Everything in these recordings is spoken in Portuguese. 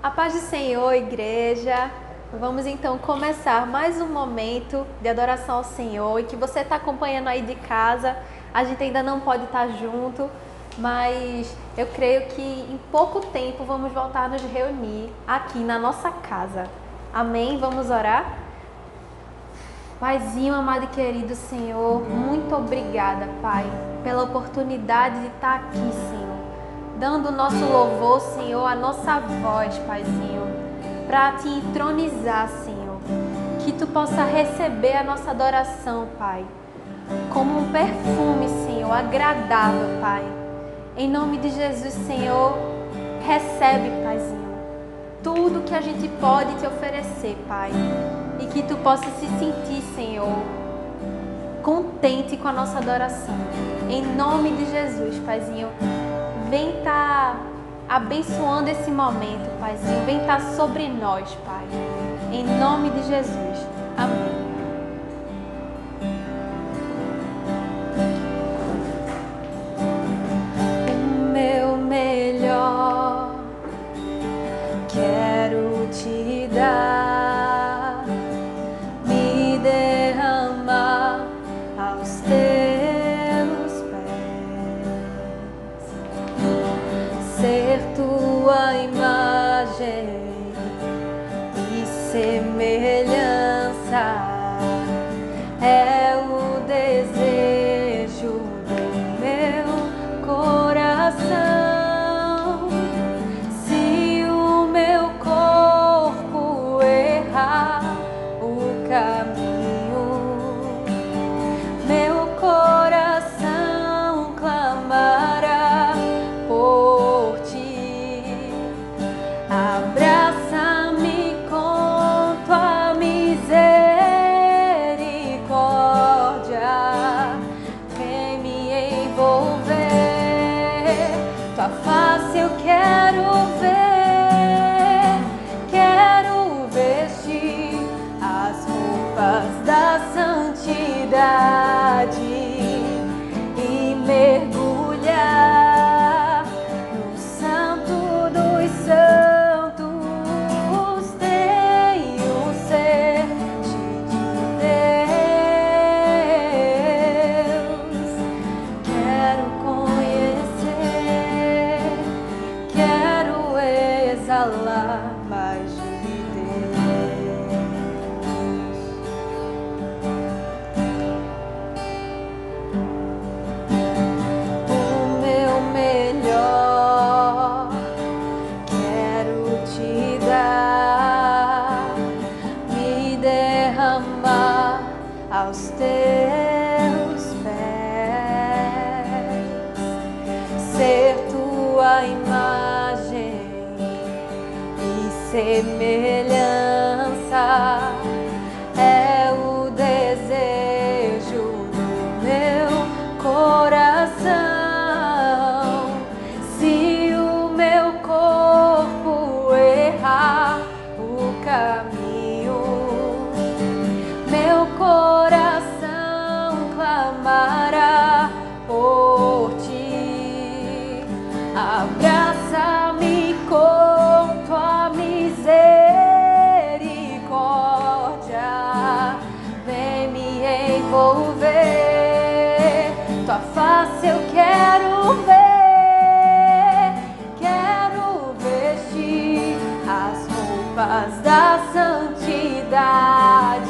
A paz do Senhor, igreja. Vamos então começar mais um momento de adoração ao Senhor e que você está acompanhando aí de casa. A gente ainda não pode estar junto, mas eu creio que em pouco tempo vamos voltar a nos reunir aqui na nossa casa. Amém? Vamos orar? Paizinho, amado e querido Senhor, muito obrigada, Pai, pela oportunidade de estar aqui, Senhor. Dando o nosso louvor, Senhor, a nossa voz, Paizinho, para Te entronizar, Senhor. Que Tu possa receber a nossa adoração, Pai, como um perfume, Senhor, agradável, Pai. Em nome de Jesus, Senhor, recebe, Paizinho, tudo que a gente pode Te oferecer, Pai. E que Tu possa se sentir, Senhor, contente com a nossa adoração. Em nome de Jesus, Paizinho. Vem estar abençoando esse momento, Paizinho. Vem estar sobre nós, Pai. Em nome de Jesus. Amém. O meu melhor quero Te dar, me derramar aos Teus pés, ser Tua imagem e semelhança é o desejo do meu coração. Se o meu corpo errar o caminho, meu coração clamará por Ti. Abraça-me com Tua misericórdia, vem me envolver. Tua face eu quero ver, quero vestir as roupas da santidade e mergulhar no Santo dos Santos. Tenho sede de Deus, quero conhecer, quero exalar mais de Deus. O meu melhor quero Te dar, me derramar aos Teus pés, ser Tua imagem e semelhança é o desejo do meu coração. Se o meu corpo errar o caminho, meu coração clamará por Ti. Abraça-me com Tua misericórdia, vem me envolver. Tua face eu quero ver, quero vestir as roupas da santidade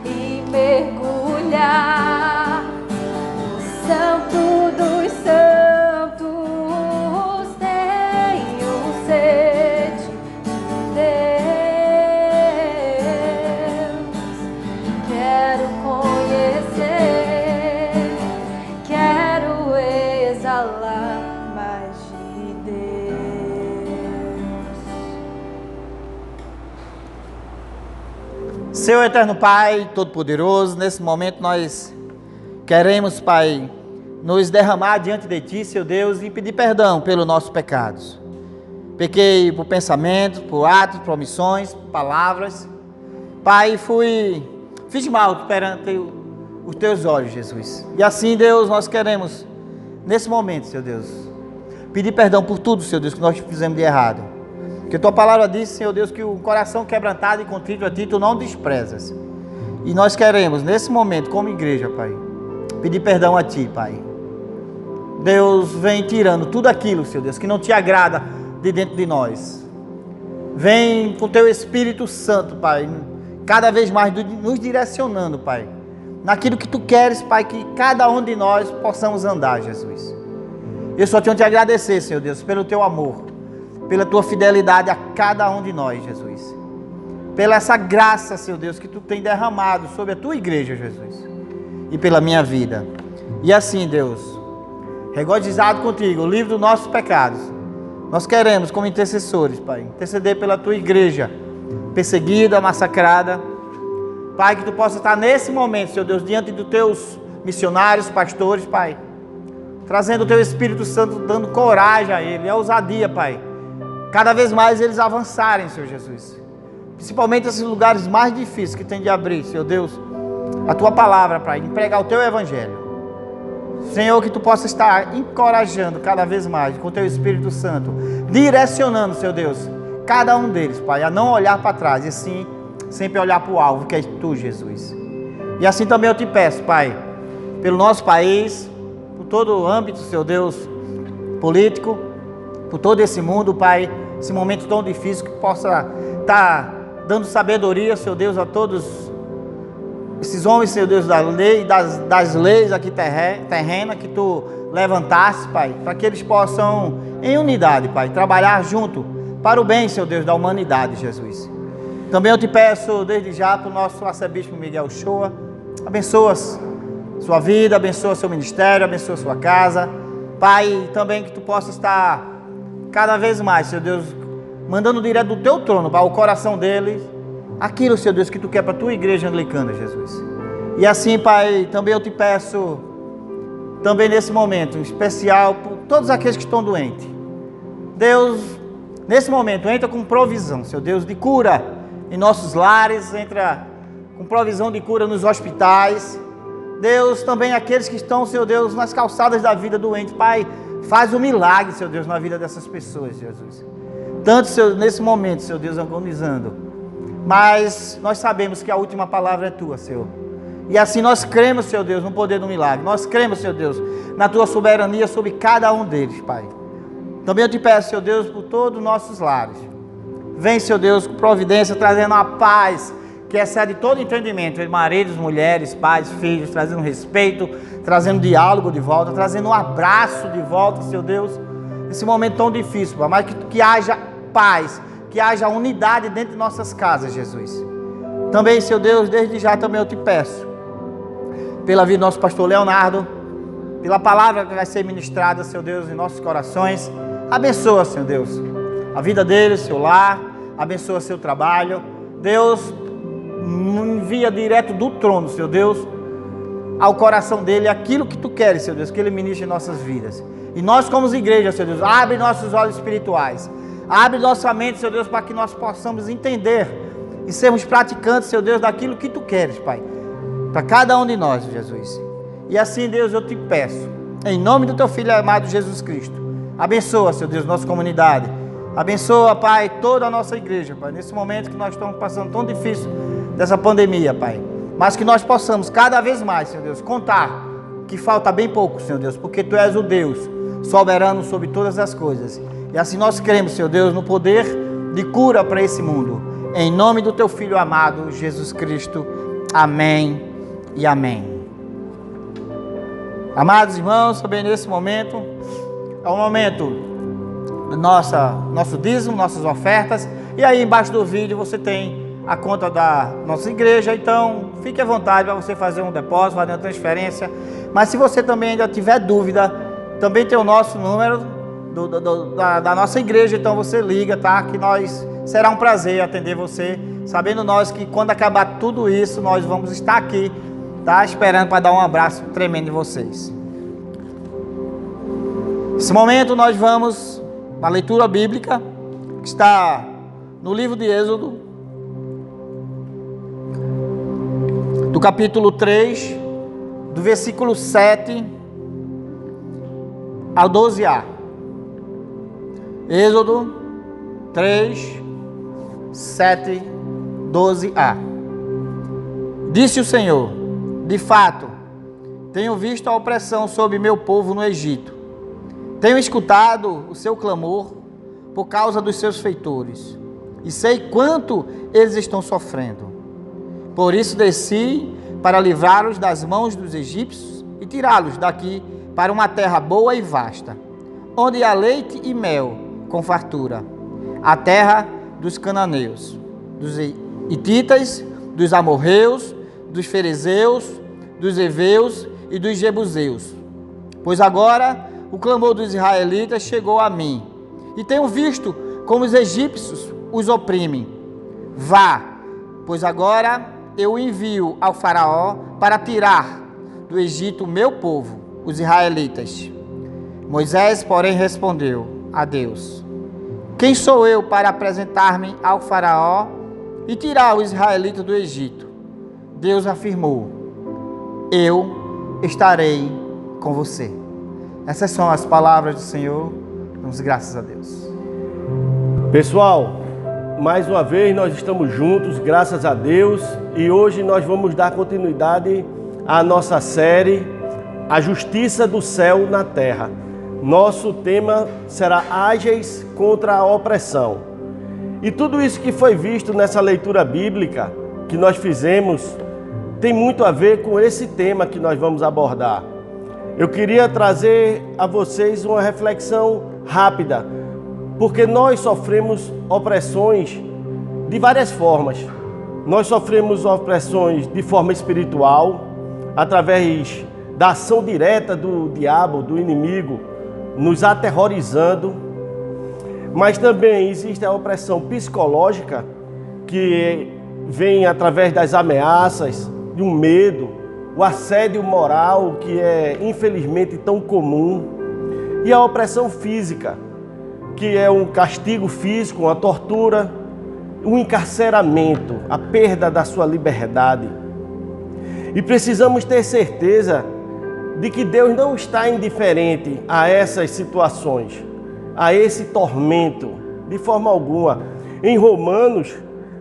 e mergulhar no Santo dos Santos. Tenho sede de Deus, quero conhecer, quero exalar mais de Deus. Senhor eterno Pai, Todo-Poderoso, nesse momento nós queremos, Pai, nos derramar diante de Ti, Seu Deus, e pedir perdão pelos nossos pecados. Pequei por pensamentos, por atos, por omissões, palavras. Pai, fiz mal perante os Teus olhos, Jesus. E assim, Deus, nós queremos, nesse momento, Seu Deus, pedir perdão por tudo, Seu Deus, que nós fizemos de errado. Porque tua palavra diz, Senhor Deus, que o coração quebrantado e contrito a ti, tu não desprezas. E nós queremos, nesse momento, como igreja, Pai, pedir perdão a ti, Pai. Deus, vem tirando tudo aquilo, Senhor Deus, que não te agrada de dentro de nós. Vem com teu Espírito Santo, Pai, cada vez mais nos direcionando, Pai, naquilo que tu queres, Pai, que cada um de nós possamos andar, Jesus. Eu só tenho que te agradecer, Senhor Deus, pelo teu amor, pela tua fidelidade a cada um de nós, Jesus. Pela essa graça, Senhor Deus, que tu tem derramado sobre a tua igreja, Jesus. E pela minha vida. E assim, Deus, regozijado contigo, livre dos nossos pecados, nós queremos, como intercessores, Pai, interceder pela tua igreja, perseguida, massacrada. Pai, que tu possa estar nesse momento, Senhor Deus, diante dos teus missionários, pastores, Pai, trazendo o teu Espírito Santo, dando coragem a ele, a ousadia, Pai, cada vez mais eles avançarem, Senhor Jesus, principalmente esses lugares mais difíceis que tem de abrir, Senhor Deus, a tua palavra, Pai, de pregar o teu evangelho. Senhor, que tu possa estar encorajando cada vez mais com o teu Espírito Santo, direcionando, Senhor Deus, cada um deles, Pai, a não olhar para trás, e sim, sempre olhar para o alvo, que é tu, Jesus. E assim também eu te peço, Pai, pelo nosso país, por todo o âmbito, Senhor Deus, político, por todo esse mundo, Pai, esse momento tão difícil, que possa estar dando sabedoria, Senhor Deus, a todos esses homens, Senhor Deus, da lei, das leis aqui terrena, que tu levantaste, Pai, para que eles possam, em unidade, Pai, trabalhar junto para o bem, Senhor Deus, da humanidade, Jesus. Também eu te peço, desde já, para o nosso arcebispo Miguel Shoa, abençoa sua vida, abençoa seu ministério, abençoa sua casa, Pai, também que tu possa estar cada vez mais, Senhor Deus, mandando direto do teu trono para o coração deles, aquilo, Senhor Deus, que tu quer para a tua igreja anglicana, Jesus. E assim, Pai, também eu te peço, também nesse momento, em especial, por todos aqueles que estão doentes. Deus, nesse momento, entra com provisão, Senhor Deus, de cura em nossos lares, entra com provisão de cura nos hospitais. Deus, também aqueles que estão, Senhor Deus, nas calçadas da vida doente. Pai, faz um milagre, Senhor Deus, na vida dessas pessoas, Jesus. Tanto, Senhor, nesse momento, Senhor Deus, agonizando. Mas nós sabemos que a última palavra é tua, Senhor. E assim nós cremos, Senhor Deus, no poder do milagre. Nós cremos, Senhor Deus, na tua soberania sobre cada um deles, Pai. Também eu te peço, Senhor Deus, por todos os nossos lares. Vem, Senhor Deus, com providência, trazendo a paz que excede todo entendimento, entre maridos, mulheres, pais, filhos, trazendo respeito, trazendo diálogo de volta, trazendo um abraço de volta, Senhor Deus, nesse momento tão difícil, Pai, mas que haja paz, que haja unidade dentro de nossas casas, Jesus. Também, Senhor Deus, desde já também eu te peço, pela vida do nosso pastor Leonardo, pela palavra que vai ser ministrada, Senhor Deus, em nossos corações. Abençoa, Senhor Deus, a vida dele, seu lar, abençoa seu trabalho. Deus, envia direto do trono, Senhor Deus, ao coração dele aquilo que tu queres, Senhor Deus, que ele ministre em nossas vidas. E nós, como igreja, Senhor Deus, abre nossos olhos espirituais. Abre nossa mente, Senhor Deus, para que nós possamos entender e sermos praticantes, Senhor Deus, daquilo que tu queres, Pai, para cada um de nós, Jesus. E assim, Deus, eu te peço, em nome do teu Filho amado Jesus Cristo, abençoa, Senhor Deus, nossa comunidade. Abençoa, Pai, toda a nossa igreja, Pai, nesse momento que nós estamos passando tão difícil dessa pandemia, Pai. Mas que nós possamos cada vez mais, Senhor Deus, contar que falta bem pouco, Senhor Deus, porque tu és o Deus soberano sobre todas as coisas. E assim nós cremos, Senhor Deus, no poder de cura para esse mundo. Em nome do teu Filho amado, Jesus Cristo. Amém e amém. Amados irmãos, também nesse momento, é o momento do nosso dízimo, nossas ofertas. E aí embaixo do vídeo você tem a conta da nossa igreja. Então, fique à vontade para você fazer um depósito, fazer uma transferência. Mas se você também ainda tiver dúvida, também tem o nosso número da nossa igreja, então você liga, tá? Que será um prazer atender você, sabendo nós que quando acabar tudo isso, nós vamos estar aqui, tá? Esperando para dar um abraço tremendo em vocês. Nesse momento nós vamos na leitura bíblica, que está no livro de Êxodo, do capítulo 3, do versículo 7 ao 12a. Êxodo, 3, 7, 12a. Disse o Senhor: de fato, tenho visto a opressão sobre meu povo no Egito. Tenho escutado o seu clamor por causa dos seus feitores, e sei quanto eles estão sofrendo. Por isso desci para livrá-los das mãos dos egípcios e tirá-los daqui para uma terra boa e vasta, onde há leite e mel com fartura, a terra dos cananeus, dos hititas, dos amorreus, dos ferezeus, dos heveus e dos jebuseus. Pois agora o clamor dos israelitas chegou a mim, e tenho visto como os egípcios os oprimem. Vá, pois agora eu envio ao faraó para tirar do Egito o meu povo, os israelitas. Moisés, porém, respondeu a Deus: quem sou eu para apresentar-me ao faraó e tirar os israelitas do Egito? Deus afirmou: eu estarei com você. Essas são as palavras do Senhor. Damos graças a Deus. Pessoal, mais uma vez nós estamos juntos, graças a Deus, e hoje nós vamos dar continuidade à nossa série A Justiça do Céu na Terra. Nosso tema será Ágeis contra a Opressão. E tudo isso que foi visto nessa leitura bíblica que nós fizemos tem muito a ver com esse tema que nós vamos abordar. Eu queria trazer a vocês uma reflexão rápida, porque nós sofremos opressões de várias formas. Nós sofremos opressões de forma espiritual, através da ação direta do diabo, do inimigo, nos aterrorizando. Mas também existe a opressão psicológica, que vem através das ameaças, de um medo, o assédio moral, que é infelizmente tão comum, e a opressão física, que é um castigo físico, uma tortura, um encarceramento, a perda da sua liberdade. E precisamos ter certeza de que Deus não está indiferente a essas situações, a esse tormento, de forma alguma. Em Romanos,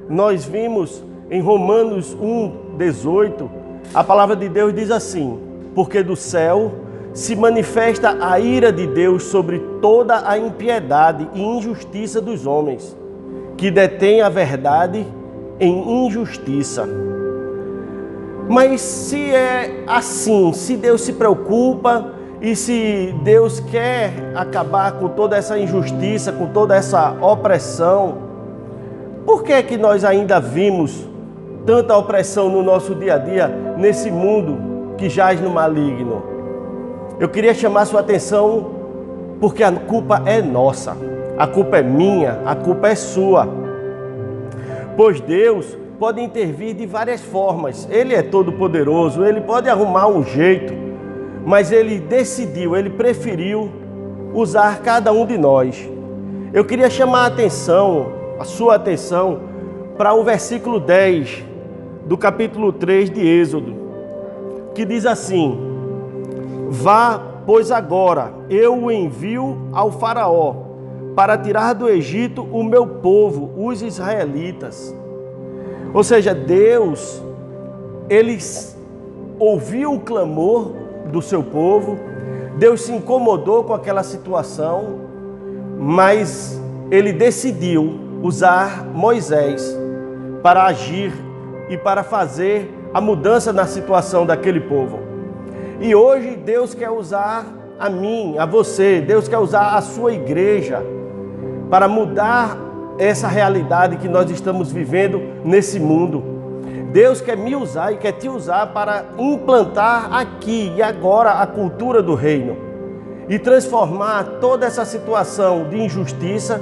nós vimos em Romanos 1:18, a palavra de Deus diz assim: porque do céu se manifesta a ira de Deus sobre toda a impiedade e injustiça dos homens, que detêm a verdade em injustiça. Mas se é assim, se Deus se preocupa e se Deus quer acabar com toda essa injustiça, com toda essa opressão, por que é que nós ainda vimos tanta opressão no nosso dia a dia, nesse mundo que jaz no maligno? Eu queria chamar sua atenção porque a culpa é nossa, a culpa é minha, a culpa é sua. Pois Deus pode intervir de várias formas. Ele é todo poderoso, Ele pode arrumar um jeito, mas Ele decidiu, Ele preferiu usar cada um de nós. Eu queria chamar a sua atenção, para o versículo 10 do capítulo 3 de Êxodo, que diz assim: vá, pois agora eu o envio ao faraó para tirar do Egito o meu povo, os israelitas. Ou seja, Deus, Ele ouviu o clamor do seu povo, Deus se incomodou com aquela situação, mas Ele decidiu usar Moisés para agir e para fazer a mudança na situação daquele povo. E hoje Deus quer usar a mim, a você, Deus quer usar a sua igreja para mudar essa realidade que nós estamos vivendo nesse mundo. Deus quer me usar e quer te usar para implantar aqui e agora a cultura do reino e transformar toda essa situação de injustiça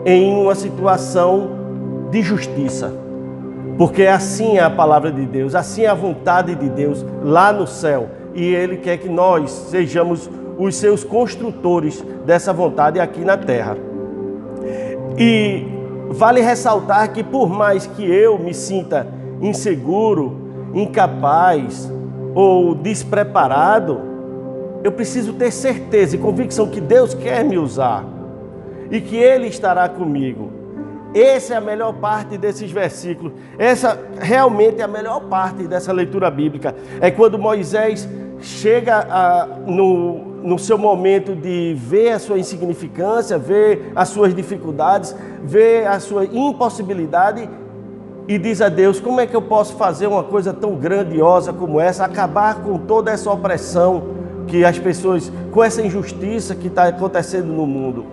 em uma situação de justiça. Porque assim é a palavra de Deus, assim é a vontade de Deus lá no céu. E Ele quer que nós sejamos os seus construtores dessa vontade aqui na terra. E vale ressaltar que por mais que eu me sinta inseguro, incapaz ou despreparado, eu preciso ter certeza e convicção que Deus quer me usar. e que Ele estará comigo. Essa é a melhor parte desses versículos. Essa realmente é a melhor parte dessa leitura bíblica. É quando Moisés chega no seu momento de ver a sua insignificância, ver as suas dificuldades, ver a sua impossibilidade e diz a Deus: como é que eu posso fazer uma coisa tão grandiosa como essa, acabar com toda essa opressão que as pessoas, com essa injustiça que está acontecendo no mundo?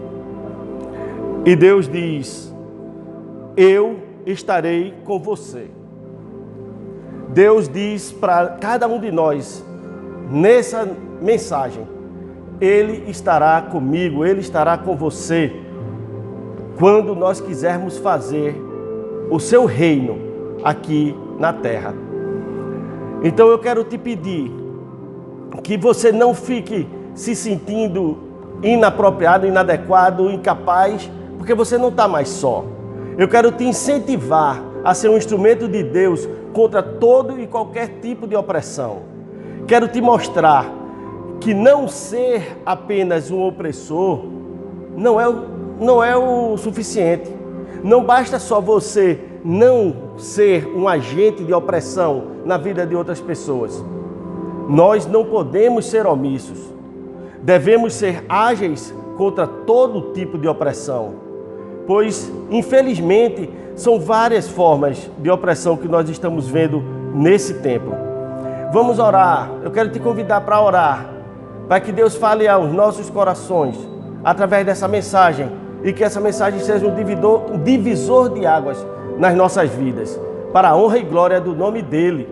E Deus diz: eu estarei com você. Deus diz para cada um de nós, nessa mensagem, Ele estará comigo, Ele estará com você, quando nós quisermos fazer o seu reino aqui na terra. Então eu quero te pedir que você não fique se sentindo inapropriado, inadequado, incapaz, porque você não está mais só. Eu quero te incentivar a ser um instrumento de Deus contra todo e qualquer tipo de opressão. Quero te mostrar que não ser apenas um opressor não é o suficiente. Não basta só você não ser um agente de opressão na vida de outras pessoas. Nós não podemos ser omissos. Devemos ser ágeis contra todo tipo de opressão, pois, infelizmente, são várias formas de opressão que nós estamos vendo nesse tempo. Vamos orar. Eu quero te convidar para orar, para que Deus fale aos nossos corações através dessa mensagem, e que essa mensagem seja um divisor de águas nas nossas vidas, para a honra e glória do nome dEle.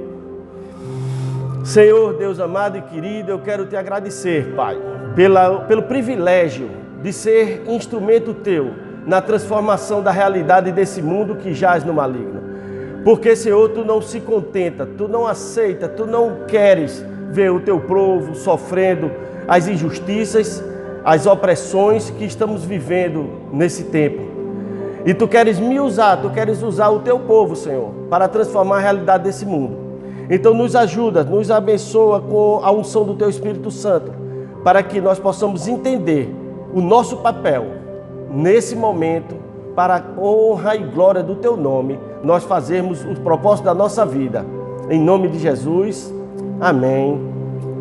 Senhor, Deus amado e querido, eu quero te agradecer, Pai, pelo privilégio de ser instrumento Teu na transformação da realidade desse mundo que jaz no maligno. Porque, Senhor, Tu não se contenta, Tu não aceita, Tu não queres ver o Teu povo sofrendo as injustiças, as opressões que estamos vivendo nesse tempo. E Tu queres me usar, Tu queres usar o Teu povo, Senhor, para transformar a realidade desse mundo. Então nos ajuda, nos abençoa com a unção do Teu Espírito Santo, para que nós possamos entender o nosso papel nesse momento, para a honra e glória do Teu nome, nós fazermos o propósito da nossa vida. Em nome de Jesus, amém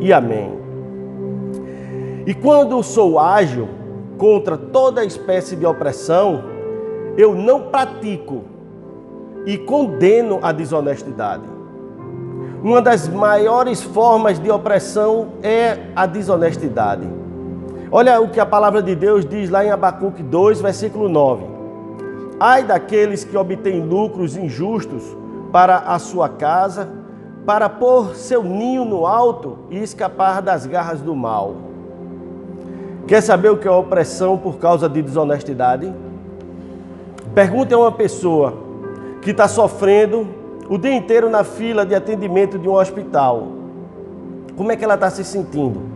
e amém. E quando sou ágil contra toda espécie de opressão, eu não pratico e condeno a desonestidade. Uma das maiores formas de opressão é a desonestidade. Olha o que a palavra de Deus diz lá em Abacuque 2, versículo 9. Ai daqueles que obtêm lucros injustos para a sua casa, para pôr seu ninho no alto e escapar das garras do mal. Quer saber o que é opressão por causa de desonestidade? Pergunte a uma pessoa que está sofrendo o dia inteiro na fila de atendimento de um hospital. Como é que ela está se sentindo?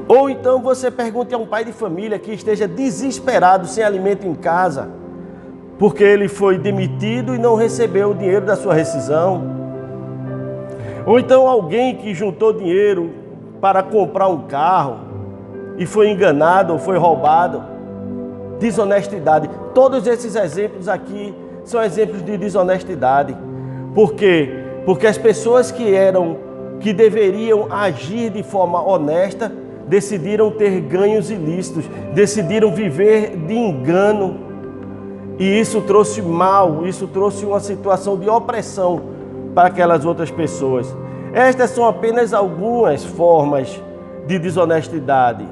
Ou então você pergunte a um pai de família que esteja desesperado, sem alimento em casa, porque ele foi demitido e não recebeu o dinheiro da sua rescisão. Ou então alguém que juntou dinheiro para comprar um carro e foi enganado ou foi roubado. Desonestidade. Todos esses exemplos aqui são exemplos de desonestidade. Por quê? Porque as pessoas que deveriam agir de forma honesta, decidiram ter ganhos ilícitos, decidiram viver de engano. E isso trouxe mal, isso trouxe uma situação de opressão para aquelas outras pessoas. Estas são apenas algumas formas de desonestidade.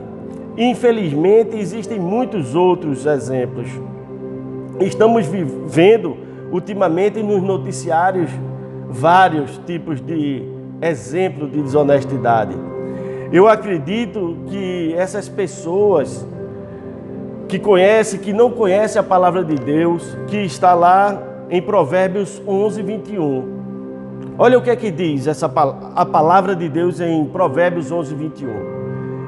Infelizmente, existem muitos outros exemplos. Estamos vivendo ultimamente nos noticiários vários tipos de exemplos de desonestidade. Eu acredito que essas pessoas que não conhecem a palavra de Deus, que está lá em Provérbios 11, 21. Olha o que é que diz a palavra de Deus em Provérbios 11, 21.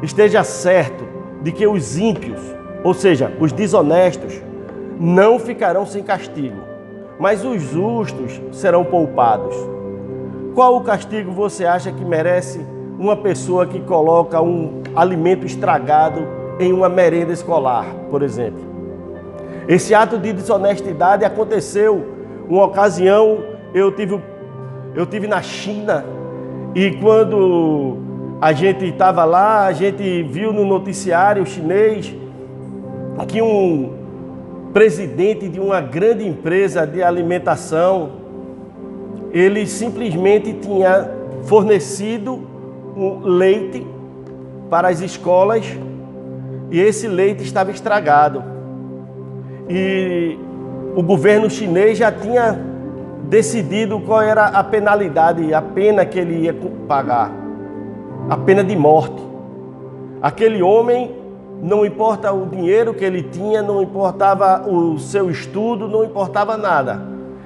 Esteja certo de que os ímpios, ou seja, os desonestos, não ficarão sem castigo, mas os justos serão poupados. Qual o castigo você acha que merece uma pessoa que coloca um alimento estragado em uma merenda escolar, por exemplo. Esse ato de desonestidade aconteceu uma ocasião, eu tive na China, e quando a gente estava lá, a gente viu no noticiário chinês que um presidente de uma grande empresa de alimentação, ele simplesmente tinha fornecido um leite para as escolas e esse leite estava estragado. E o governo chinês já tinha decidido qual era a penalidade, a pena que ele ia pagar, a pena de morte. Aquele homem, não importa o dinheiro que ele tinha, não importava o seu estudo, não importava nada.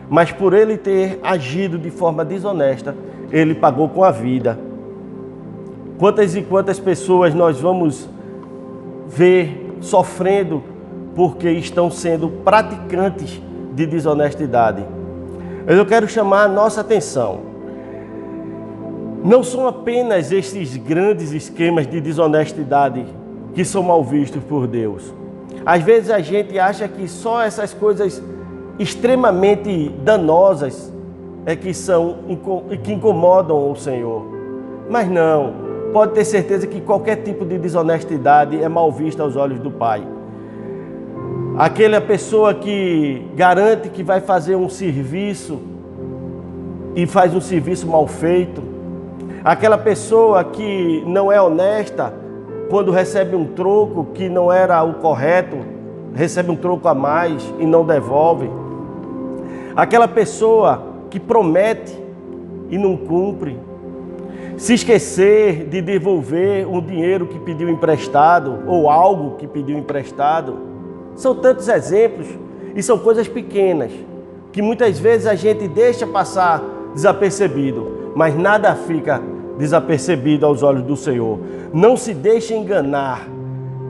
Mas por ele ter agido de forma desonesta, ele pagou com a vida. Quantas e quantas pessoas nós vamos ver sofrendo porque estão sendo praticantes de desonestidade? Eu quero chamar a nossa atenção. Não são apenas esses grandes esquemas de desonestidade que são mal vistos por Deus. Às vezes a gente acha que só essas coisas extremamente danosas é que incomodam o Senhor. Mas não, pode ter certeza que qualquer tipo de desonestidade é mal vista aos olhos do Pai. Aquela pessoa que garante que vai fazer um serviço e faz um serviço mal feito. Aquela pessoa que não é honesta quando recebe um troco que não era o correto, recebe um troco a mais e não devolve. Aquela pessoa que promete e não cumpre. Se esquecer de devolver um dinheiro que pediu emprestado ou algo que pediu emprestado. São tantos exemplos e são coisas pequenas que muitas vezes a gente deixa passar desapercebido, mas nada fica desapercebido aos olhos do Senhor. Não se deixe enganar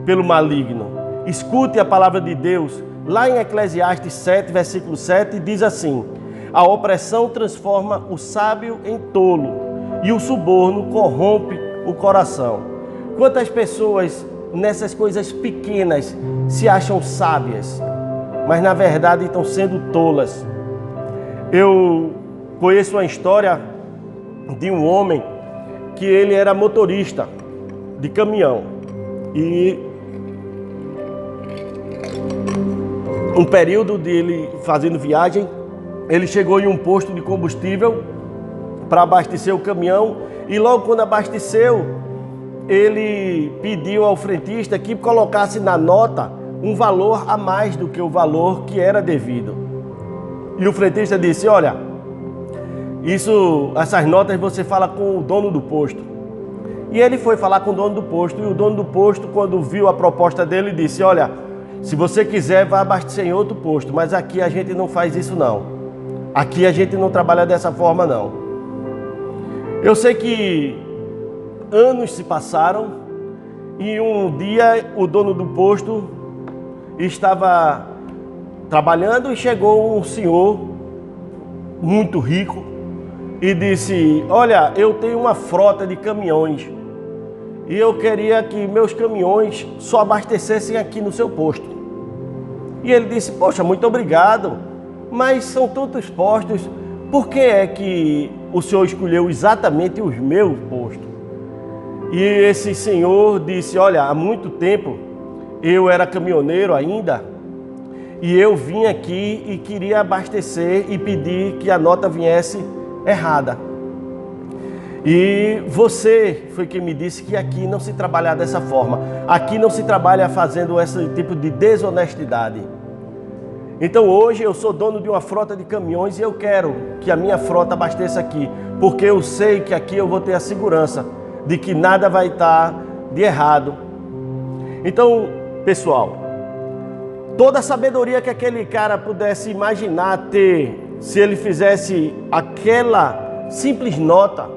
pelo maligno. Escute a palavra de Deus. Lá em Eclesiastes 7, versículo 7, diz assim: a opressão transforma o sábio em tolo e o suborno corrompe o coração. Quantas pessoas nessas coisas pequenas se acham sábias, mas na verdade estão sendo tolas. Eu conheço uma história de um homem que ele era motorista de caminhão e um período dele fazendo viagem, ele chegou em um posto de combustível para abastecer o caminhão e logo quando abasteceu, ele pediu ao frentista que colocasse na nota um valor a mais do que o valor que era devido. E o frentista disse: olha, essas notas você fala com o dono do posto. E ele foi falar com o dono do posto, e o dono do posto, quando viu a proposta dele, disse: olha, se você quiser, vá abastecer em outro posto, mas aqui a gente não faz isso não. Aqui a gente não trabalha dessa forma não. Eu sei que anos se passaram e um dia o dono do posto estava trabalhando e chegou um senhor muito rico e disse: olha, eu tenho uma frota de caminhões e eu queria que meus caminhões só abastecessem aqui no seu posto. E ele disse: poxa, muito obrigado, mas são tantos postos, por que é que o senhor escolheu exatamente os meus postos? E esse senhor disse: olha, há muito tempo eu era caminhoneiro ainda e eu vim aqui e queria abastecer e pedir que a nota viesse errada. E você foi quem me disse que aqui não se trabalha dessa forma. Aqui não se trabalha fazendo esse tipo de desonestidade. Então hoje eu sou dono de uma frota de caminhões e eu quero que a minha frota abasteça aqui, porque eu sei que aqui eu vou ter a segurança de que nada vai estar de errado. Então, pessoal, toda a sabedoria que aquele cara pudesse imaginar ter, se ele fizesse aquela simples nota,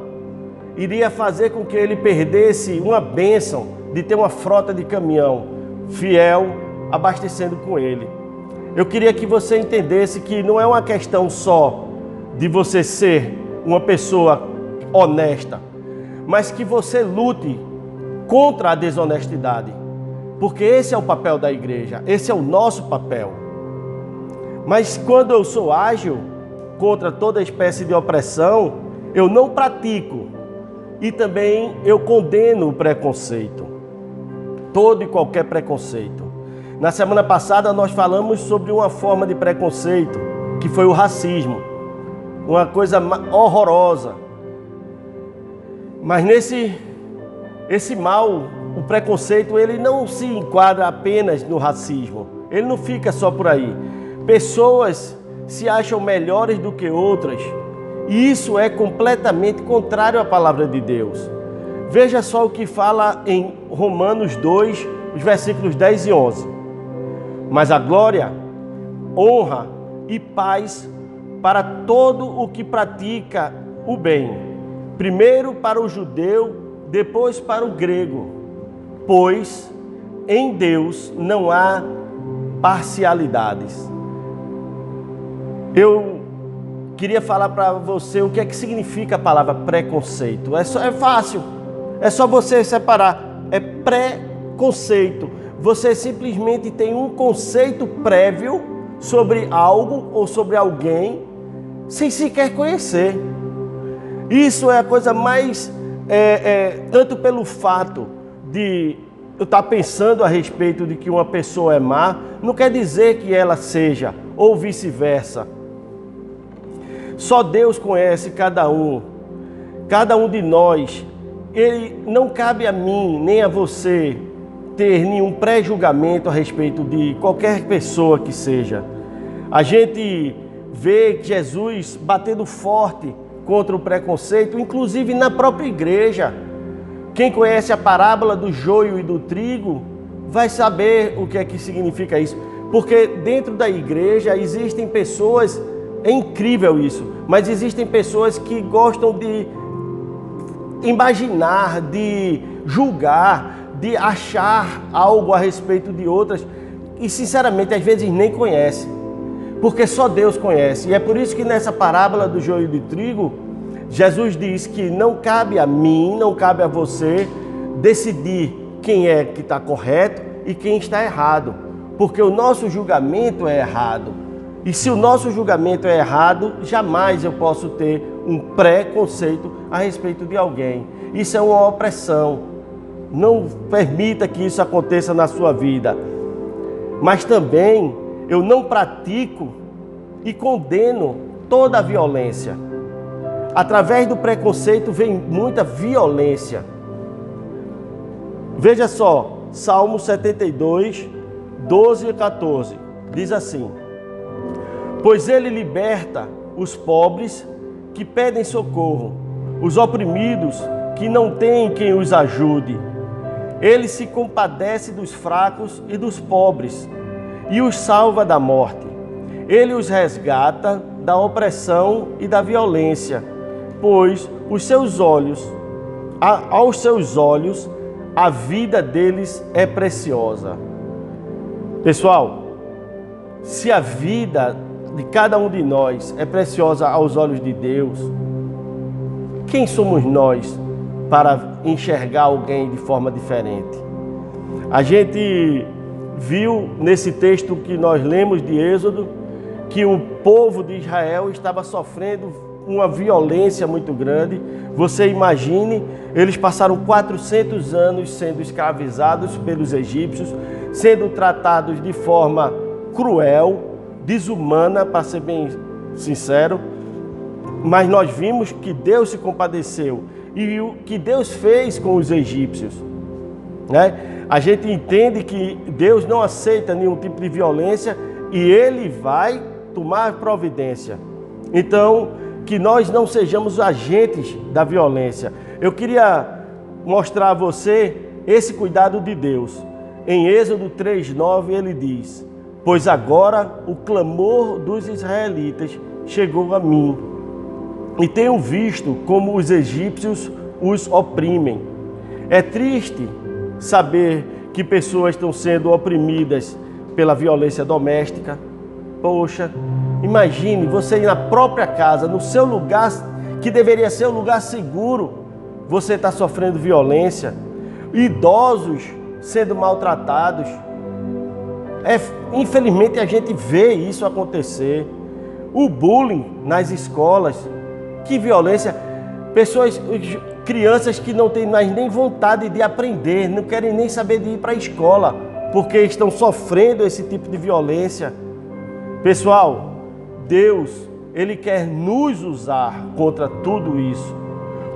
iria fazer com que ele perdesse uma bênção de ter uma frota de caminhão fiel abastecendo com ele. Eu queria que você entendesse que não é uma questão só de você ser uma pessoa honesta, mas que você lute contra a desonestidade, porque esse é o papel da igreja, esse é o nosso papel. Mas quando eu sou ágil contra toda espécie de opressão, eu não pratico e também eu condeno o preconceito, todo e qualquer preconceito. Na semana passada nós falamos sobre uma forma de preconceito, que foi o racismo, uma coisa horrorosa. Mas esse mal, o preconceito, ele não se enquadra apenas no racismo, ele não fica só por aí. Pessoas se acham melhores do que outras, e isso é completamente contrário à palavra de Deus. Veja só o que fala em Romanos 2, os versículos 10 e 11. Mas a glória, honra e paz para todo o que pratica o bem, primeiro para o judeu, depois para o grego, pois em Deus não há parcialidades. Eu queria falar para você o que é que significa a palavra preconceito. É fácil, é só você separar. É preconceito. Você simplesmente tem um conceito prévio sobre algo ou sobre alguém sem sequer conhecer. Isso é a coisa mais... tanto pelo fato de eu estar pensando a respeito de que uma pessoa é má, não quer dizer que ela seja, ou vice-versa. Só Deus conhece cada um de nós. Não cabe a mim, nem a você, ter nenhum pré-julgamento a respeito de qualquer pessoa que seja. A gente vê Jesus batendo forte contra o preconceito, inclusive na própria igreja. Quem conhece a parábola do joio e do trigo vai saber o que é que significa isso. Porque dentro da igreja existem pessoas, é incrível isso, mas existem pessoas que gostam de imaginar, de julgar, de achar algo a respeito de outras e sinceramente às vezes nem conhece, porque só Deus conhece. E é por isso que nessa parábola do joio e do trigo, Jesus diz que não cabe a mim, não cabe a você decidir quem é que está correto e quem está errado, porque o nosso julgamento é errado. E se o nosso julgamento é errado, jamais eu posso ter um preconceito a respeito de alguém. Isso é uma opressão. Não permita que isso aconteça na sua vida. Mas também eu não pratico e condeno toda a violência. Através do preconceito vem muita violência. Veja só, Salmo 72, 12 e 14. Diz assim: pois ele liberta os pobres que pedem socorro, os oprimidos que não têm quem os ajude. Ele se compadece dos fracos e dos pobres e os salva da morte. Ele os resgata da opressão e da violência, pois aos seus olhos, a vida deles é preciosa. Pessoal, se a vida de cada um de nós é preciosa aos olhos de Deus, quem somos nós para enxergar alguém de forma diferente? A gente viu nesse texto que nós lemos de Êxodo que o povo de Israel estava sofrendo uma violência muito grande. Você imagine, eles passaram 400 anos sendo escravizados pelos egípcios, sendo tratados de forma cruel, desumana, para ser bem sincero, mas nós vimos que Deus se compadeceu e o que Deus fez com os egípcios, né? A gente entende que Deus não aceita nenhum tipo de violência e Ele vai tomar providência. Então, que nós não sejamos agentes da violência. Eu queria mostrar a você esse cuidado de Deus. Em Êxodo 3:9 ele diz: pois agora o clamor dos israelitas chegou a mim, e tenho visto como os egípcios os oprimem. É triste saber que pessoas estão sendo oprimidas pela violência doméstica. Poxa, imagine você ir na própria casa, no seu lugar, que deveria ser um lugar seguro, você está sofrendo violência. Idosos sendo maltratados. Infelizmente a gente vê isso acontecer. O bullying nas escolas, que violência. Crianças que não têm mais nem vontade de aprender, não querem nem saber de ir para a escola, porque estão sofrendo esse tipo de violência. Pessoal, Deus, Ele quer nos usar contra tudo isso,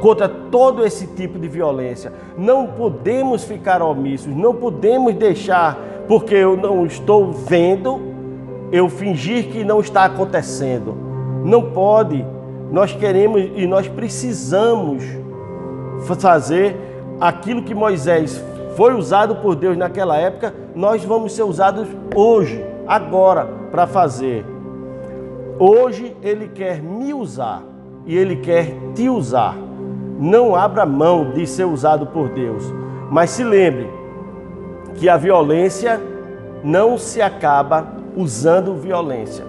contra todo esse tipo de violência. Não podemos ficar omissos, não podemos deixar, porque eu não estou vendo, eu fingir que não está acontecendo. Não pode. Nós queremos e nós precisamos fazer aquilo que Moisés foi usado por Deus naquela época, nós vamos ser usados hoje, agora, para fazer. Hoje Ele quer me usar e Ele quer te usar. Não abra mão de ser usado por Deus, mas se lembre que a violência não se acaba usando violência.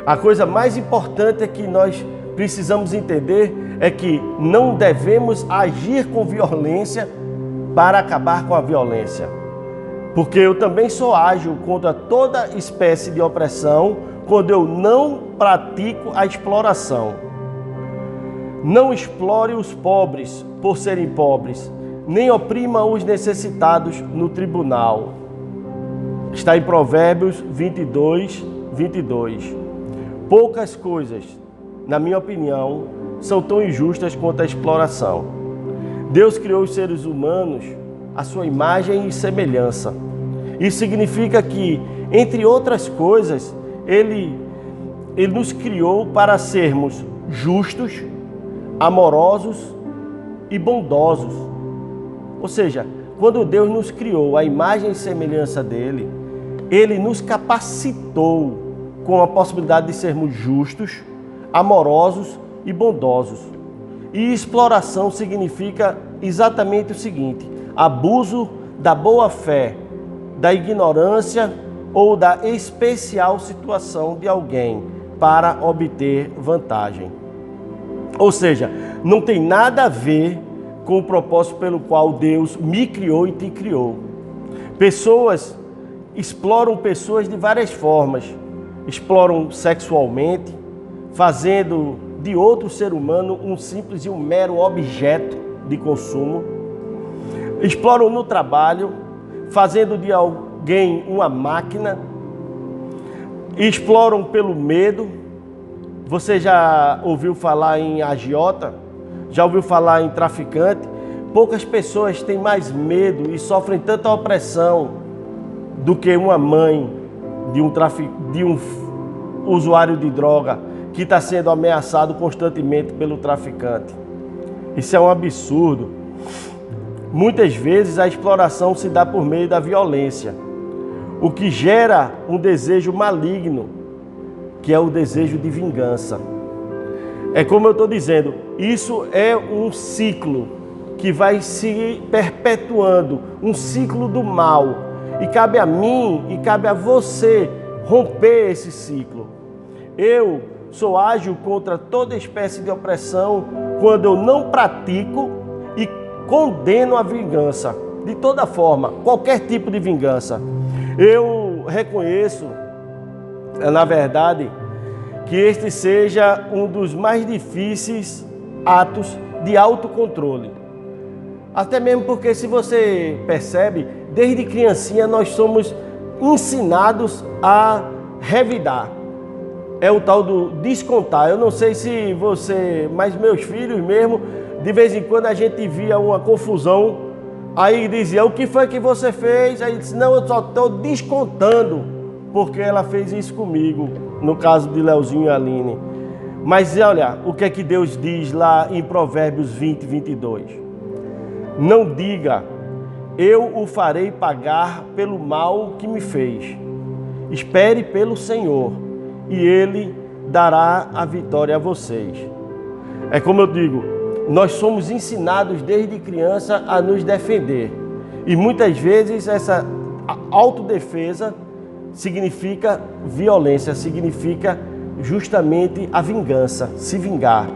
A coisa mais importante é que nós precisamos entender é que não devemos agir com violência para acabar com a violência. Porque eu também sou ágil contra toda espécie de opressão quando eu não pratico a exploração. Não explore os pobres por serem pobres, nem oprima os necessitados no tribunal. Está em Provérbios 22, 22. Poucas coisas, na minha opinião, são tão injustas quanto a exploração. Deus criou os seres humanos à sua imagem e semelhança. Isso significa que, entre outras coisas, Ele nos criou para sermos justos, amorosos e bondosos. Ou seja, quando Deus nos criou à imagem e semelhança dEle, Ele nos capacitou com a possibilidade de sermos justos, amorosos e bondosos. E exploração significa exatamente o seguinte: abuso da boa-fé, da ignorância ou da especial situação de alguém para obter vantagem. Ou seja, não tem nada a ver com o propósito pelo qual Deus me criou e te criou. Pessoas exploram pessoas de várias formas. Exploram sexualmente, fazendo de outro ser humano um simples e um mero objeto de consumo. Exploram no trabalho, fazendo de alguém uma máquina. Exploram pelo medo. Você já ouviu falar em agiota? Já ouviu falar em traficante? Poucas pessoas têm mais medo e sofrem tanta opressão do que uma mãe de um usuário de droga que está sendo ameaçado constantemente pelo traficante. Isso é um absurdo. Muitas vezes a exploração se dá por meio da violência, o que gera um desejo maligno, que é o desejo de vingança. É como eu estou dizendo, isso é um ciclo que vai se perpetuando, um ciclo do mal. E cabe a mim e cabe a você romper esse ciclo. Eu sou ágil contra toda espécie de opressão quando eu não pratico e condeno a vingança. De toda forma, qualquer tipo de vingança. Eu reconheço, na verdade, que este seja um dos mais difíceis atos de autocontrole. Até mesmo porque, se você percebe, desde criancinha nós somos ensinados a revidar. É o tal do descontar. Eu não sei se você, mas meus filhos mesmo, de vez em quando a gente via uma confusão, aí dizia: o que foi que você fez? Aí disse: não, eu só estou descontando porque ela fez isso comigo, no caso de Leozinho e Aline. Mas olha o que é que Deus diz lá em Provérbios 20, 22. Não diga: eu o farei pagar pelo mal que me fez. Espere pelo Senhor e Ele dará a vitória a vocês. É como eu digo, nós somos ensinados desde criança a nos defender. E muitas vezes essa autodefesa significa violência, significa justamente a vingança, se vingar.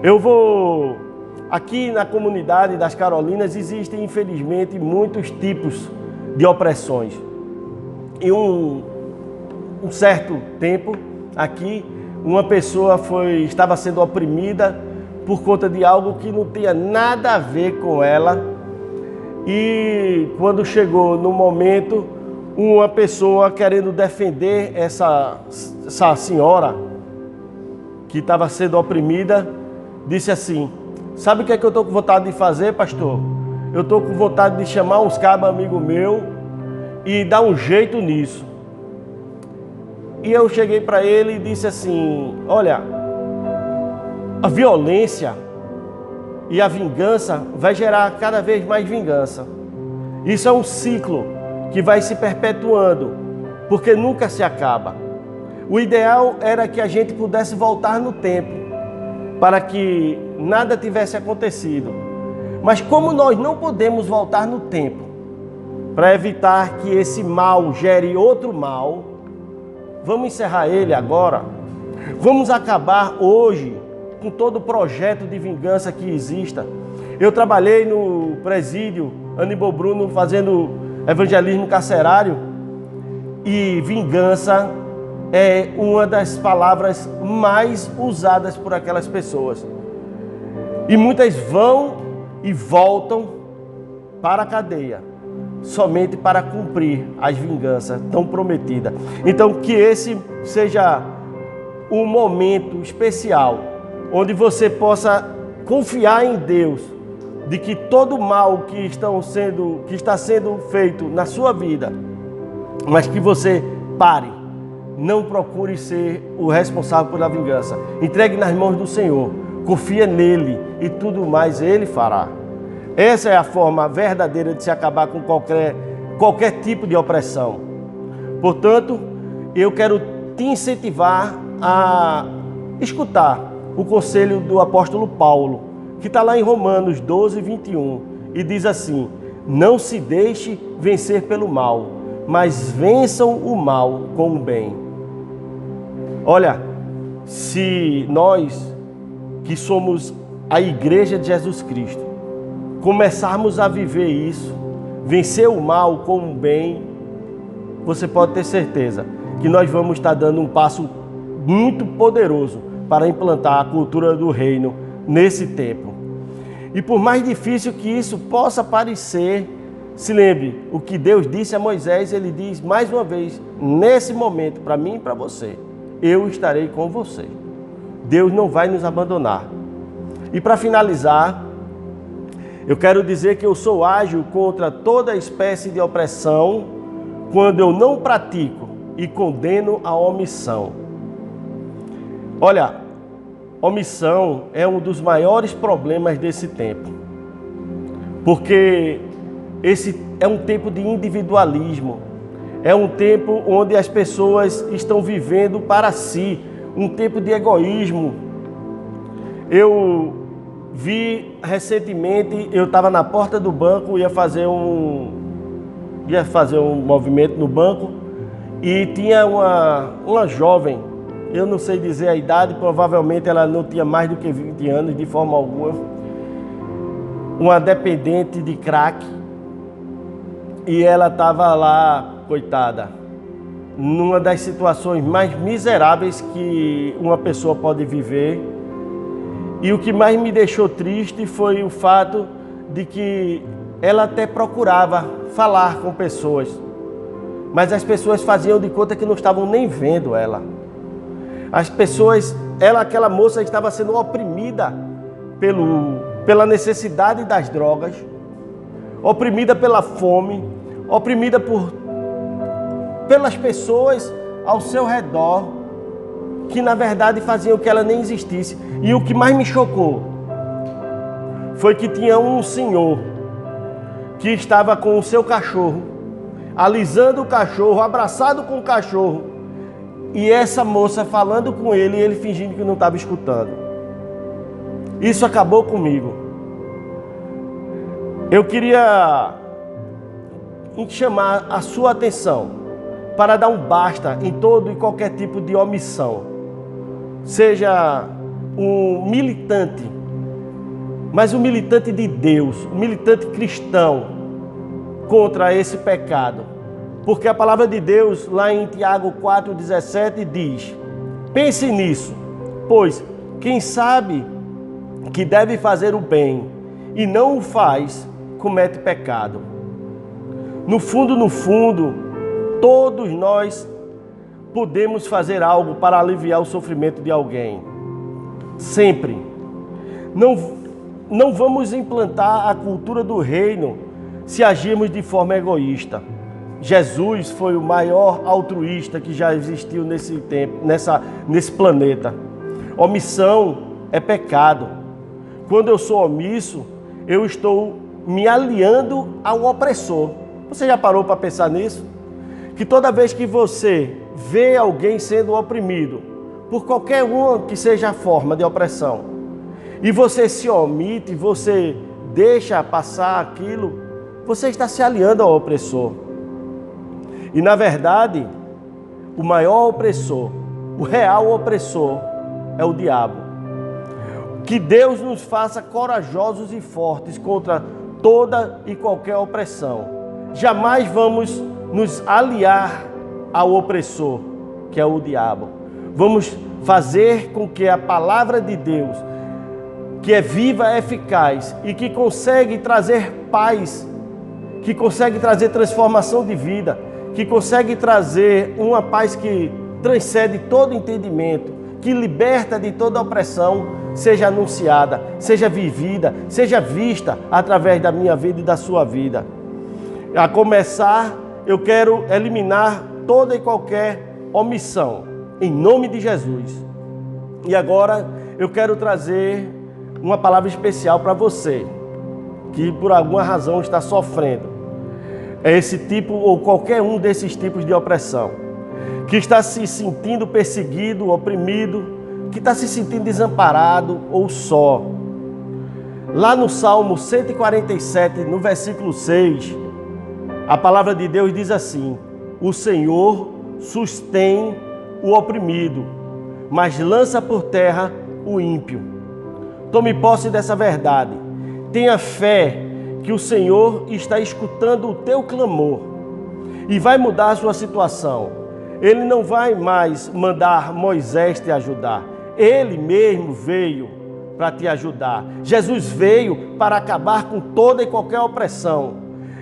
Eu vou aqui na comunidade das Carolinas existem, infelizmente, muitos tipos de opressões. E um certo tempo aqui, uma pessoa estava sendo oprimida por conta de algo que não tinha nada a ver com ela. E quando chegou no momento, uma pessoa querendo defender essa senhora que estava sendo oprimida, disse assim: sabe o que é que eu estou com vontade de fazer, pastor? Eu estou com vontade de chamar uns cabos amigos meus e dar um jeito nisso. E eu cheguei para ele e disse assim: olha, a violência e a vingança vai gerar cada vez mais vingança. Isso é um ciclo que vai se perpetuando, porque nunca se acaba. O ideal era que a gente pudesse voltar no tempo, para que nada tivesse acontecido. Mas como nós não podemos voltar no tempo, para evitar que esse mal gere outro mal, vamos encerrar ele agora. Vamos acabar hoje com todo o projeto de vingança que exista. Eu trabalhei no presídio Aníbal Bruno fazendo evangelismo carcerário, e vingança é uma das palavras mais usadas por aquelas pessoas. E muitas vão e voltam para a cadeia somente para cumprir as vinganças tão prometidas. Então, que esse seja um momento especial onde você possa confiar em Deus, de que todo mal que está sendo feito na sua vida, mas que você pare, não procure ser o responsável pela vingança. Entregue nas mãos do Senhor, confia nele e tudo mais ele fará. Essa é a forma verdadeira de se acabar com qualquer tipo de opressão. Portanto, eu quero te incentivar a escutar o conselho do apóstolo Paulo, que está lá em Romanos 12, 21, e diz assim: não se deixe vencer pelo mal, mas vençam o mal com o bem. Olha, se nós que somos a igreja de Jesus Cristo começarmos a viver isso, vencer o mal com o bem, você pode ter certeza que nós vamos estar dando um passo muito poderoso para implantar a cultura do reino nesse tempo. E por mais difícil que isso possa parecer, se lembre, o que Deus disse a Moisés, ele diz mais uma vez, nesse momento, para mim e para você: eu estarei com você. Deus não vai nos abandonar. E para finalizar, eu quero dizer que eu sou ágil contra toda espécie de opressão quando eu não pratico e condeno a omissão. Olha, omissão é um dos maiores problemas desse tempo, porque esse é um tempo de individualismo, é um tempo onde as pessoas estão vivendo para si, um tempo de egoísmo. Eu vi recentemente, eu estava na porta do banco, ia fazer um movimento no banco, e tinha uma jovem, eu não sei dizer a idade, provavelmente ela não tinha mais do que 20 anos de forma alguma, uma dependente de crack, e ela estava lá, coitada, numa das situações mais miseráveis que uma pessoa pode viver. E o que mais me deixou triste foi o fato de que ela até procurava falar com pessoas, mas as pessoas faziam de conta que não estavam nem vendo ela. As pessoas, aquela moça estava sendo oprimida pela necessidade das drogas, oprimida pela fome, oprimida pelas pessoas ao seu redor, que na verdade faziam que ela nem existisse. E o que mais me chocou foi que tinha um senhor que estava com o seu cachorro, alisando o cachorro, abraçado com o cachorro, e essa moça falando com ele e ele fingindo que não estava escutando. Isso acabou comigo. Eu queria chamar a sua atenção para dar um basta em todo e qualquer tipo de omissão. Seja um militante mas o militante de Deus, o militante cristão contra esse pecado. Porque a palavra de Deus, lá em Tiago 4,17, diz: pense nisso, pois quem sabe que deve fazer o bem e não o faz, comete pecado. No fundo, todos nós podemos fazer algo para aliviar o sofrimento de alguém. Sempre. Não vamos implantar a cultura do reino se agirmos de forma egoísta. Jesus foi o maior altruísta que já existiu nesse tempo, nesse planeta. Omissão é pecado. Quando eu sou omisso, eu estou me aliando ao opressor. Você já parou para pensar nisso? Que toda vez que você vê alguém sendo oprimido, por qualquer uma que seja a forma de opressão, e você se omite, você deixa passar aquilo, você está se aliando ao opressor. E na verdade, o maior opressor, o real opressor, é o diabo. Que Deus nos faça corajosos e fortes contra toda e qualquer opressão. Jamais vamos nos aliar ao opressor, que é o diabo. Vamos fazer com que a palavra de Deus, que é viva, eficaz e que consegue trazer paz, que consegue trazer transformação de vida, que consegue trazer uma paz que transcende todo entendimento, que liberta de toda opressão, seja anunciada, seja vivida, seja vista através da minha vida e da sua vida. A começar, eu quero eliminar toda e qualquer omissão, em nome de Jesus. E agora eu quero trazer uma palavra especial para você, que por alguma razão está sofrendo esse tipo ou qualquer um desses tipos de opressão, que está se sentindo perseguido, oprimido, que está se sentindo desamparado ou só. Lá no Salmo 147, no versículo 6, a palavra de Deus diz assim: o Senhor sustém o oprimido, mas lança por terra o ímpio. Tome posse dessa verdade. Tenha fé que o Senhor está escutando o teu clamor e vai mudar a sua situação. Ele não vai mais mandar Moisés te ajudar. Ele mesmo veio para te ajudar. Jesus veio para acabar com toda e qualquer opressão.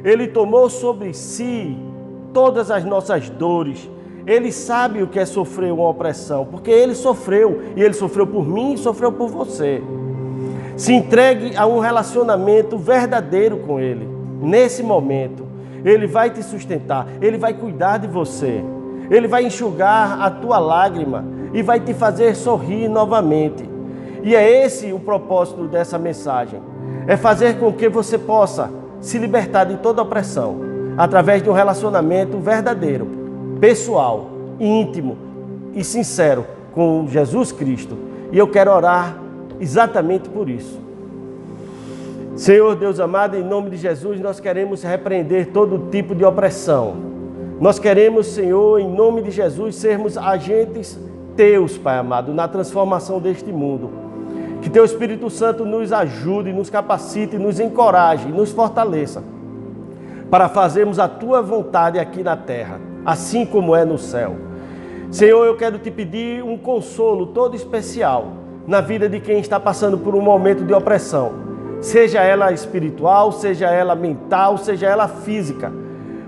Ele tomou sobre si todas as nossas dores. Ele sabe o que é sofrer uma opressão, porque ele sofreu, e ele sofreu por mim e sofreu por você. Se entregue a um relacionamento verdadeiro com ele. Nesse momento, ele vai te sustentar, ele vai cuidar de você, ele vai enxugar a tua lágrima e vai te fazer sorrir novamente. E é esse o propósito dessa mensagem, é fazer com que você possa se libertar de toda opressão, através de um relacionamento verdadeiro, pessoal, íntimo e sincero com Jesus Cristo. E eu quero orar exatamente por isso. Senhor Deus amado, em nome de Jesus, nós queremos repreender todo tipo de opressão. Nós queremos, Senhor, em nome de Jesus, sermos agentes teus, Pai amado, na transformação deste mundo. Que teu Espírito Santo nos ajude, nos capacite, nos encoraje, nos fortaleça para fazermos a tua vontade aqui na terra, assim como é no céu. Senhor, eu quero te pedir um consolo todo especial na vida de quem está passando por um momento de opressão, seja ela espiritual, seja ela mental, seja ela física,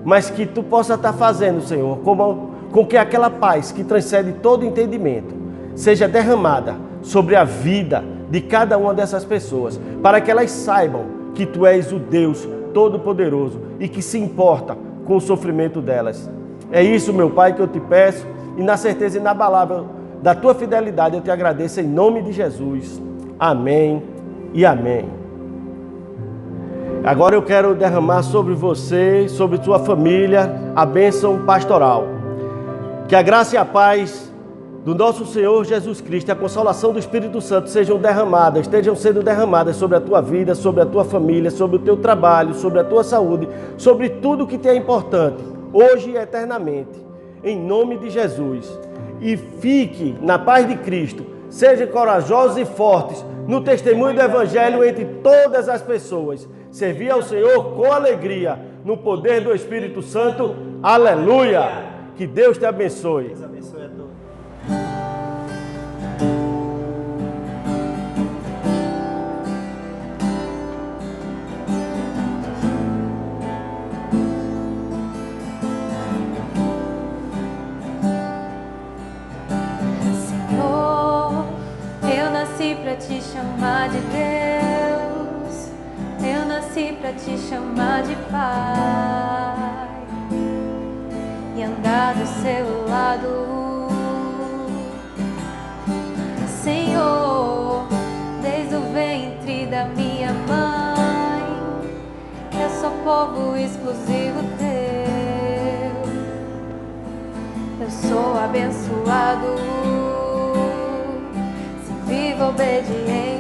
mas que tu possa estar fazendo, Senhor, com que aquela paz que transcende todo entendimento seja derramada sobre a vida de cada uma dessas pessoas, para que elas saibam que tu és o Deus Todo-Poderoso e que se importa com o sofrimento delas. É isso, meu Pai, que eu te peço, e na certeza inabalável da tua fidelidade eu te agradeço em nome de Jesus. Amém e amém. Agora eu quero derramar sobre você, sobre sua família, a bênção pastoral. Que a graça e a paz do nosso Senhor Jesus Cristo e a consolação do Espírito Santo estejam sendo derramadas sobre a tua vida, sobre a tua família, sobre o teu trabalho, sobre a tua saúde, sobre tudo que te é importante, hoje e eternamente, em nome de Jesus. E fique na paz de Cristo, Sejam corajosos e fortes no testemunho do Evangelho entre todas as pessoas. Servir ao Senhor com alegria, no poder do Espírito Santo. Aleluia! Que Deus te abençoe. Deus abençoe a todos. Senhor, eu nasci pra te chamar de Deus, eu nasci pra te chamar de Pai e andar do seu lado. Senhor, desde o ventre da minha mãe, eu sou povo exclusivo teu, eu sou abençoado, se vivo obediente.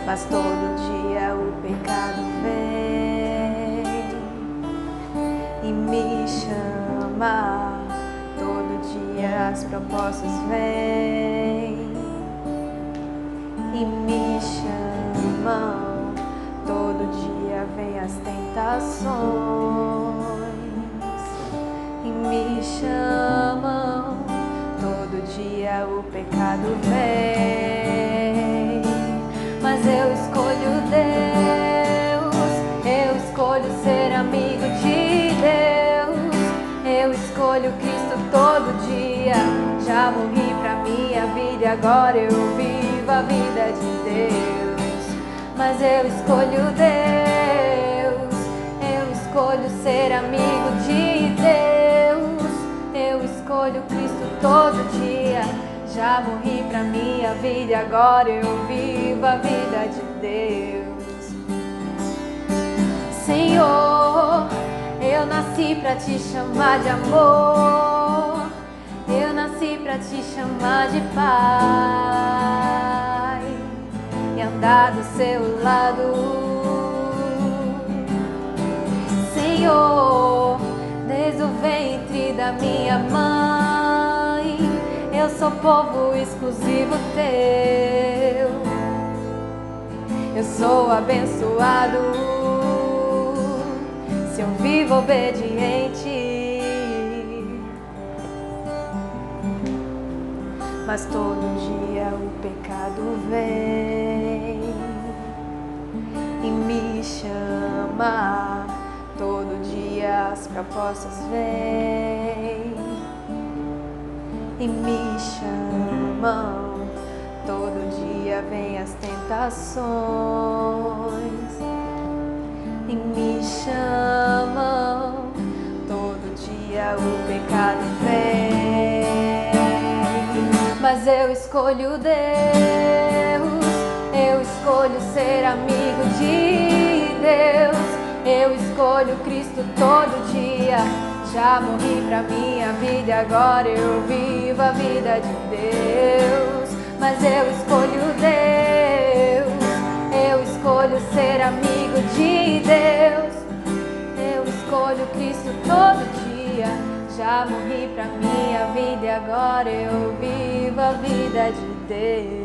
Mas todo dia o pecado vem e me chama. Todo dia as propostas vêm e me chamam. Todo dia vem as tentações e me chamam. Todo dia o pecado vem, mas eu escolho Deus, eu escolho ser amigo de Deus, eu escolho Cristo todo dia. Já morri pra minha vida e agora eu vivo a vida de Deus. Mas eu escolho Deus, eu escolho ser amigo de Deus, eu escolho Cristo todo dia. Já morri pra minha vida e agora eu vivo a vida de Deus. Senhor, eu nasci pra te chamar de amor, eu nasci pra te chamar de Pai e andar do seu lado. Senhor, desde o ventre da minha mãe, eu sou povo exclusivo teu, eu sou abençoado, se eu vivo obediente. Mas todo dia o pecado vem e me chama. Todo dia as propostas vêm e me chamam. Todo dia vem as tentações e me chamam. Todo dia o pecado vem, mas eu escolho Deus, eu escolho ser amigo de Deus, eu escolho Cristo todo dia. Já morri pra minha vida e agora eu vivo a vida de Deus. Mas eu escolho Deus, eu escolho ser amigo de Deus, eu escolho Cristo todo dia. Já morri pra minha vida e agora eu vivo a vida de Deus.